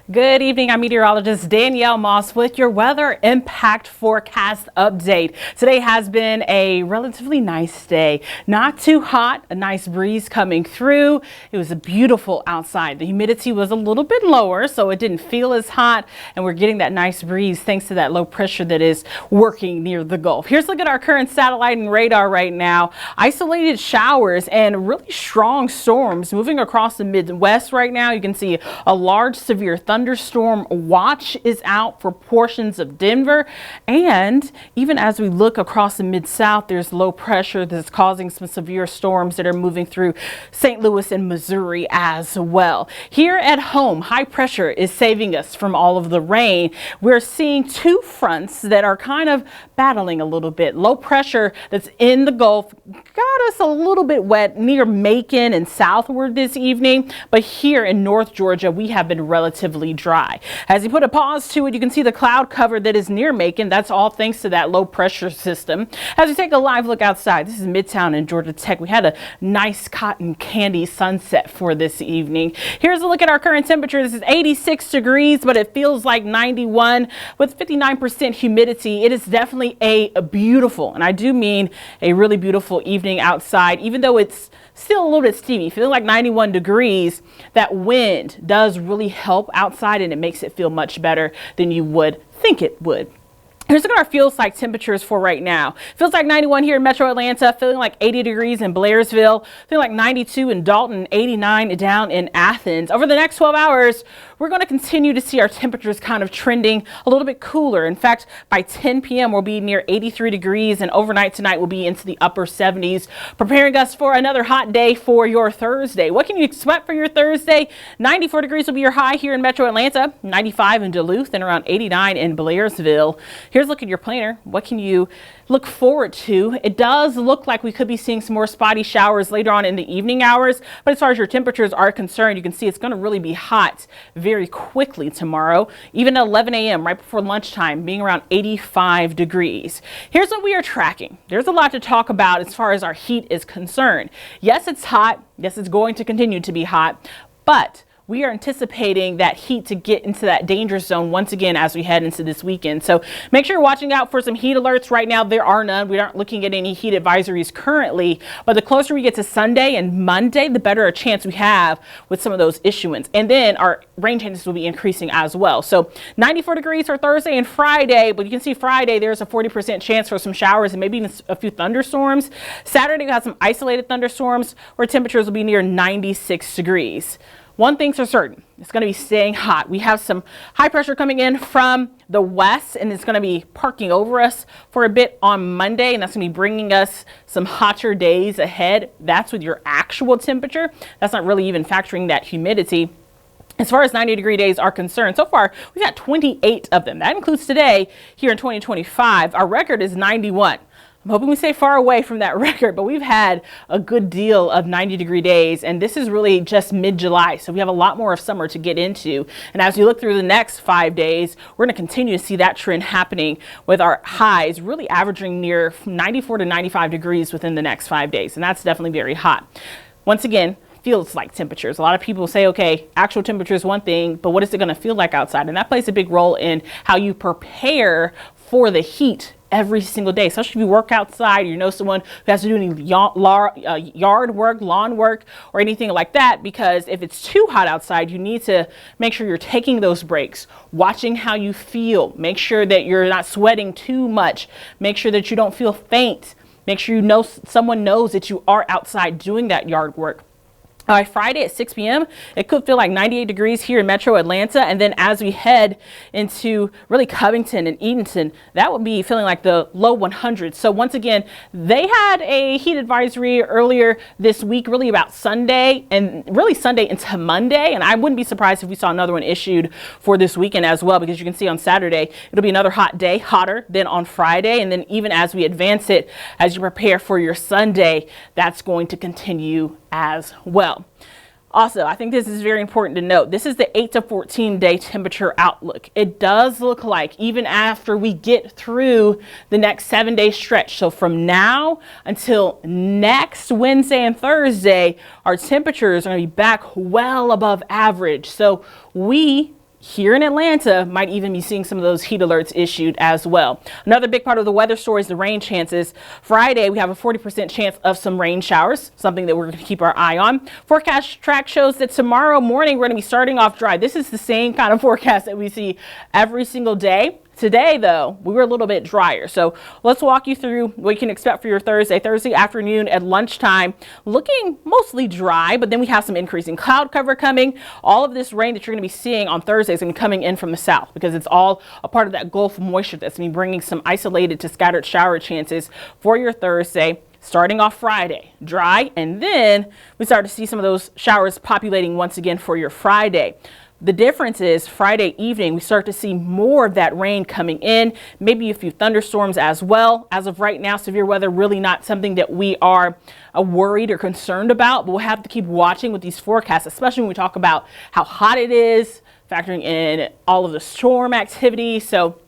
Good evening. I'm meteorologist Danielle Moss with your weather impact forecast update. Today has been a relatively nice day. Not too hot, a nice breeze coming through. It was beautiful outside. The humidity was a little bit lower, so it didn't feel as hot, and we're getting that nice breeze thanks to that low pressure that is working near the Gulf. Here's a look at our current satellite and radar right now. Isolated showers and really strong storms moving across the Midwest right now. You can see a large severe thunderstorm watch is out for portions of Denver, and even as we look across the Mid-South, there's low pressure that's causing some severe storms that are moving through St. Louis and Missouri as well. Here at home, high pressure is saving us from all of the rain. We're seeing two fronts that are kind of battling a little bit. Low pressure that's in the Gulf got us a little bit wet near Macon and southward this evening, but here in North Georgia, we have been relatively dry. As you put a pause to it, you can see the cloud cover that is near Macon. That's all thanks to that low pressure system. As we take a live look outside, this is Midtown and Georgia Tech. We had a nice cotton candy sunset for this evening. Here's a look at our current temperature. This is 86 degrees, but it feels like 91 with 59% humidity. It is definitely a beautiful, and I do mean a really beautiful evening outside, even though it's still a little bit steamy, feeling like 91 degrees. That wind does really help outside, and it makes it feel much better than you would think it would. Here's what our feels like temperatures for right now. Feels like 91 here in Metro Atlanta, feeling like 80 degrees in Blairsville, feeling like 92 in Dalton, 89 down in Athens. Over the next 12 hours, we're going to continue to see our temperatures kind of trending a little bit cooler. In fact, by 10 p.m. we'll be near 83 degrees, and overnight tonight we'll be into the upper 70s, preparing us for another hot day for your Thursday. What can you expect for your Thursday? 94 degrees will be your high here in Metro Atlanta, 95 in Duluth, and around 89 in Blairsville. Here's a look at your planner. What can you look forward to? It does look like we could be seeing some more spotty showers later on in the evening hours, but as far as your temperatures are concerned, you can see it's going to really be hot very quickly tomorrow, even at 11 a.m. right before lunchtime, being around 85 degrees. Here's what we are tracking. There's a lot to talk about as far as our heat is concerned. Yes, it's hot. Yes, it's going to continue to be hot, but we are anticipating that heat to get into that danger zone once again as we head into this weekend. So make sure you're watching out for some heat alerts. Right now, there are none. We aren't looking at any heat advisories currently, but the closer we get to Sunday and Monday, the better a chance we have with some of those issuance. And then our rain chances will be increasing as well. So 94 degrees for Thursday and Friday, but you can see Friday, there's a 40% chance for some showers and maybe even a few thunderstorms. Saturday, we have some isolated thunderstorms where temperatures will be near 96 degrees. One thing's for certain, it's going to be staying hot. We have some high pressure coming in from the west, and it's going to be parking over us for a bit on Monday, and that's going to be bringing us some hotter days ahead. That's with your actual temperature. That's not really even factoring that humidity. As far as 90-degree days are concerned, so far we've got 28 of them. That includes today here in 2025. Our record is 91. I'm hoping we stay far away from that record, but we've had a good deal of 90-degree days, and this is really just mid-July, so we have a lot more of summer to get into. And as we look through the next 5 days, we're going to continue to see that trend happening with our highs really averaging near 94 to 95 degrees within the next 5 days, and that's definitely very hot. Once again, feels like temperatures. A lot of people say, okay, actual temperature is one thing, but what is it going to feel like outside? And that plays a big role in how you prepare for the heat every single day, especially if you work outside, you know someone who has to do any yard work, lawn work, or anything like that, because if it's too hot outside, you need to make sure you're taking those breaks, watching how you feel, make sure that you're not sweating too much, make sure that you don't feel faint, make sure you know someone knows that you are outside doing that yard work. By Friday at 6 p.m., it could feel like 98 degrees here in Metro Atlanta. And then as we head into really Covington and Edenton, that would be feeling like the low 100s. So once again, they had a heat advisory earlier this week, really about Sunday and really Sunday into Monday. And I wouldn't be surprised if we saw another one issued for this weekend as well, because you can see on Saturday, it'll be another hot day, hotter than on Friday. And then even as we advance it, as you prepare for your Sunday, that's going to continue as well. Also, I think this is very important to note. This is the 8 to 14 day temperature outlook. It does look like even after we get through the next 7-day stretch, so from now until next Wednesday and Thursday, our temperatures are going to be back well above average. So we here in Atlanta, might even be seeing some of those heat alerts issued as well. Another big part of the weather story is the rain chances. Friday, we have a 40% chance of some rain showers, something that we're going to keep our eye on. Forecast track shows that tomorrow morning, we're going to be starting off dry. This is the same kind of forecast that we see every single day. Today, though, we were a little bit drier. So let's walk you through what you can expect for your Thursday afternoon at lunchtime, looking mostly dry, but then we have some increasing cloud cover coming. All of this rain that you're going to be seeing on Thursday is going to be coming in from the south because it's all a part of that Gulf moisture that's going to be bringing some isolated to scattered shower chances for your Thursday. Starting off Friday, dry, and then we start to see some of those showers populating once again for your Friday. The difference is Friday evening, we start to see more of that rain coming in, maybe a few thunderstorms as well. As of right now, severe weather really not something that we are worried or concerned about, but we'll have to keep watching with these forecasts, especially when we talk about how hot it is, factoring in all of the storm activity. So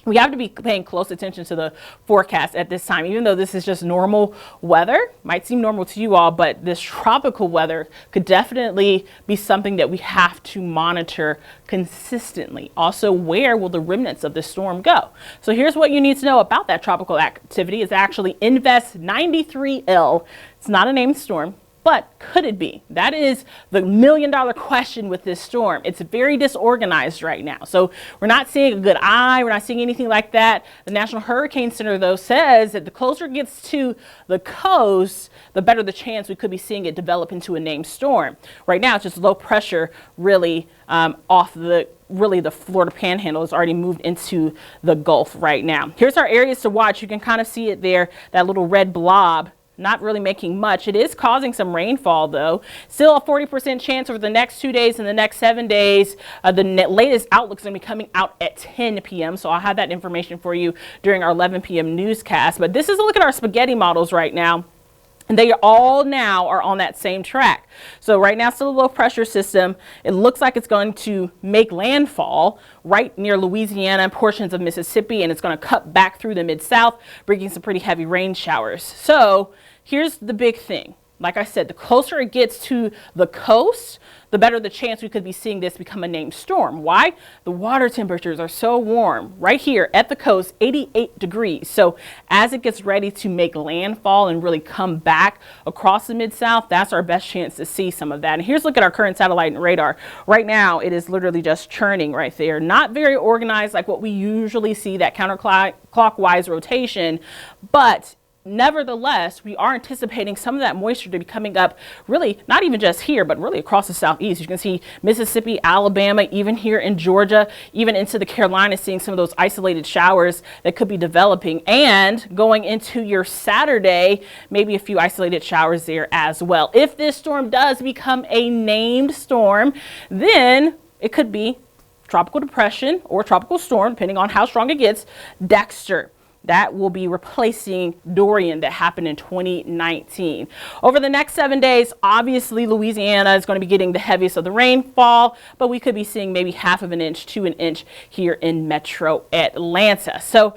we have to be paying close attention to the forecast at this time, even though this is just normal weather. Might seem normal to you all, but this tropical weather could definitely be something that we have to monitor consistently. Also, where will the remnants of the storm go? So here's what you need to know about that tropical activity. It's actually Invest 93L. It's not a named storm. But could it be? That is the million-dollar question with this storm. It's very disorganized right now. So we're not seeing a good eye. We're not seeing anything like that. The National Hurricane Center, though, says that the closer it gets to the coast, the better the chance we could be seeing it develop into a named storm. Right now, it's just low pressure really off the Florida Panhandle has already moved into the Gulf right now. Here's our areas to watch. You can kind of see it there, that little red blob. Not really making much. It is causing some rainfall, though. Still a 40% chance over the next 2 days and the next 7 days. The latest outlook is going to be coming out at 10 p.m. So I'll have that information for you during our 11 p.m. newscast. But this is a look at our spaghetti models right now. And they all now are on that same track. So right now, still a low pressure system. It looks like it's going to make landfall right near Louisiana and portions of Mississippi, and it's going to cut back through the mid-south, bringing some pretty heavy rain showers. So here's the big thing. Like I said, the closer it gets to the coast, the better the chance we could be seeing this become a named storm. Why? The water temperatures are so warm right here at the coast, 88 degrees. So as it gets ready to make landfall and really come back across the Mid-South, that's our best chance to see some of that. And here's a look at our current satellite and radar. Right now, it is literally just churning right there. Not very organized like what we usually see, that counterclockwise rotation, but nevertheless, we are anticipating some of that moisture to be coming up really not even just here, but really across the southeast. You can see Mississippi, Alabama, even here in Georgia, even into the Carolinas, seeing some of those isolated showers that could be developing. And going into your Saturday, maybe a few isolated showers there as well. If this storm does become a named storm, then it could be tropical depression or tropical storm, depending on how strong it gets, Dexter. That will be replacing Dorian that happened in 2019. Over the next 7 days, obviously Louisiana is going to be getting the heaviest of the rainfall, but we could be seeing maybe half of an inch to an inch here in metro Atlanta. So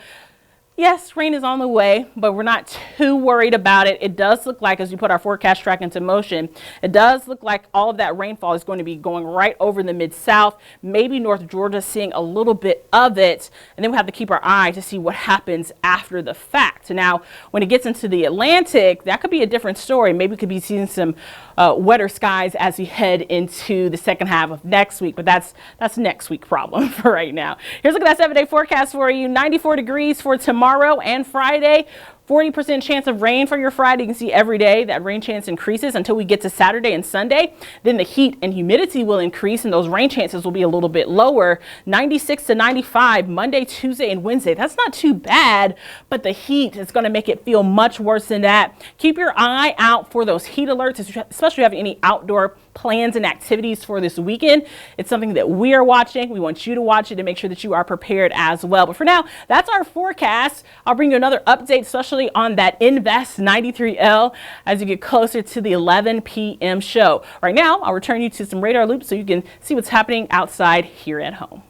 yes, rain is on the way, but we're not too worried about it. It does look like, as we put our forecast track into motion, it does look like all of that rainfall is going to be going right over the Mid-South, maybe North Georgia seeing a little bit of it. And then we have to keep our eye to see what happens after the fact. Now, when it gets into the Atlantic, that could be a different story. Maybe we could be seeing some wetter skies as we head into the second half of next week, but that's next week problem for right now. Here's a look at that 7-day forecast for you. 94 degrees for tomorrow and Friday. 40% chance of rain for your Friday. You can see every day that rain chance increases until we get to Saturday and Sunday. Then the heat and humidity will increase and those rain chances will be a little bit lower. 96 to 95 Monday, Tuesday, and Wednesday. That's not too bad, but the heat is going to make it feel much worse than that. Keep your eye out for those heat alerts, especially if you have any outdoor plans and activities for this weekend. It's something that we are watching. We want you to watch it to make sure that you are prepared as well. But for now, that's our forecast. I'll bring you another update, especially on that Invest 93L as you get closer to the 11 p.m. show. Right now, I'll return you to some radar loops so you can see what's happening outside here at home.